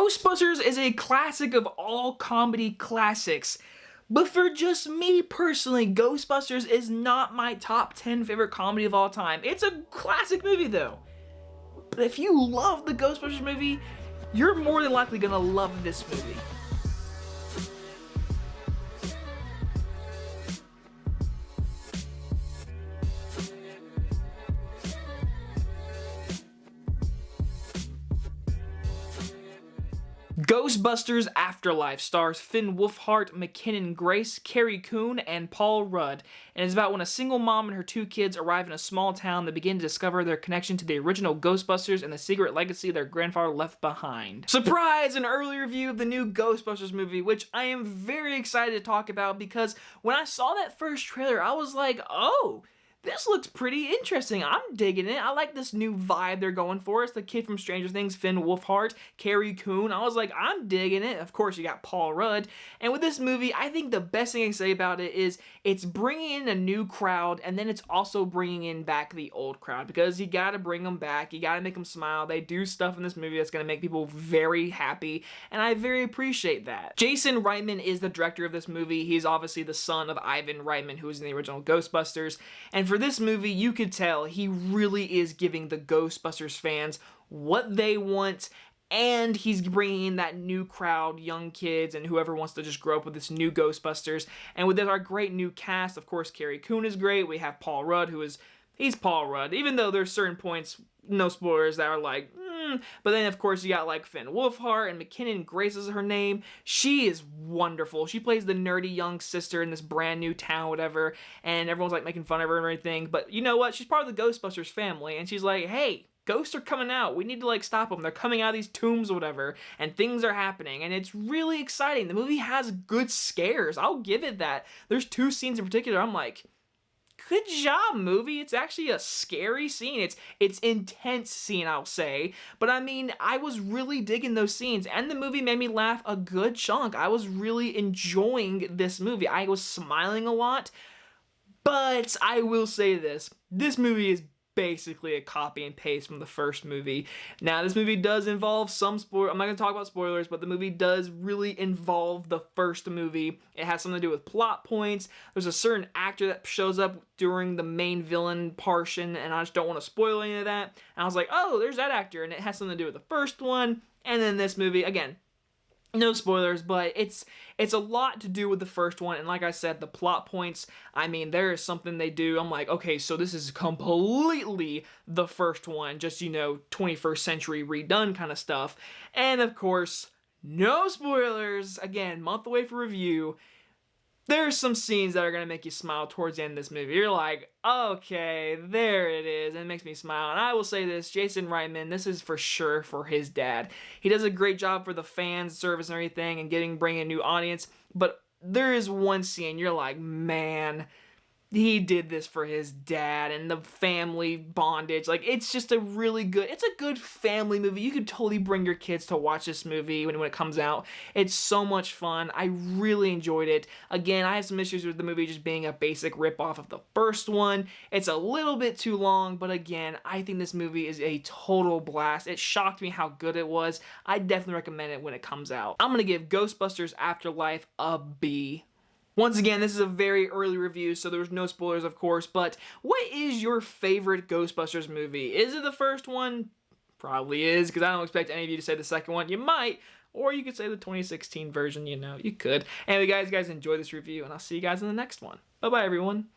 Ghostbusters is a classic of all comedy classics. But for just me personally, Ghostbusters is not my top 10 favorite comedy of all time. It's a classic movie though. But if you love the Ghostbusters movie, you're more than likely gonna love this movie. Ghostbusters Afterlife stars Finn Wolfhard, McKinnon Grace, Carrie Coon, and Paul Rudd, and is about when a single mom and her two kids arrive in a small town that begin to discover their connection to the original Ghostbusters and the secret legacy their grandfather left behind. Surprise! An early review of the new Ghostbusters movie, which I am very excited to talk about because when I saw that first trailer, I was like, oh, this looks pretty interesting. I'm digging it. I like this new vibe they're going for. It's the kid from Stranger Things, Finn Wolfhard, Carrie Coon. I was like, I'm digging it. Of course, you got Paul Rudd. And with this movie, I think the best thing I can say about it is it's bringing in a new crowd, and then it's also bringing in back the old crowd because you got to bring them back. You got to make them smile. They do stuff in this movie that's going to make people very happy, and I very appreciate that. Jason Reitman is the director of this movie. He's obviously the son of Ivan Reitman, who was in the original Ghostbusters, and for this movie, you could tell he really is giving the Ghostbusters fans what they want, and he's bringing in that new crowd, young kids, and whoever wants to just grow up with this new Ghostbusters. And with our great new cast, of course, Carrie Coon is great. We have Paul Rudd, he's Paul Rudd, even though there's certain points, no spoilers, that are like, but then of course you got like Finn Wolfhard and McKinnon Grace is her name. She is wonderful. She plays the nerdy young sister in this brand new town, whatever, and everyone's like making fun of her and everything, but you know what? She's part of the Ghostbusters family, and she's like, hey, ghosts are coming out. We need to like stop them. They're coming out of these tombs or whatever, and things are happening, and it's really exciting. The movie has good scares. I'll give it that. There's two scenes in particular I'm like, good job, movie. It's actually a scary scene. It's intense scene, I'll say. But I mean, I was really digging those scenes, and the movie made me laugh a good chunk. I was really enjoying this movie. I was smiling a lot, but I will say this. This movie is basically a copy and paste from the first movie. Now, this movie does involve some spoilers. I'm not going to talk about spoilers, but the movie does really involve the first movie. It has something to do with plot points. There's a certain actor that shows up during the main villain portion, and I just don't want to spoil any of that. And I was like, oh, there's that actor, and it has something to do with the first one. And then this movie, again, no spoilers, but it's a lot to do with the first one, and like I said, the plot points, I mean, there is something they do, I'm like, okay, so this is completely the first one, just, you know, 21st century redone kind of stuff, and of course, no spoilers, again, month away for review. There's some scenes that are going to make you smile towards the end of this movie. You're like, okay, there it is, and it makes me smile. And I will say this, Jason Reitman, this is for sure for his dad. He does a great job for the fans, service and everything, and bringing a new audience, but there is one scene, you're like, man, he did this for his dad and the family bondage. Like, it's just a really good, it's a good family movie. You could totally bring your kids to watch this movie when it comes out. It's so much fun. I really enjoyed it. Again, I have some issues with the movie just being a basic ripoff of the first one. It's a little bit too long, but again, I think this movie is a total blast. It shocked me how good it was. I definitely recommend it when it comes out. I'm going to give Ghostbusters Afterlife a B. Once again, this is a very early review, so there's no spoilers, of course, but what is your favorite Ghostbusters movie? Is it the first one? Probably is, because I don't expect any of you to say the second one. You might, or you could say the 2016 version, you know, you could. Anyway, guys enjoy this review, and I'll see you guys in the next one. Bye-bye, everyone.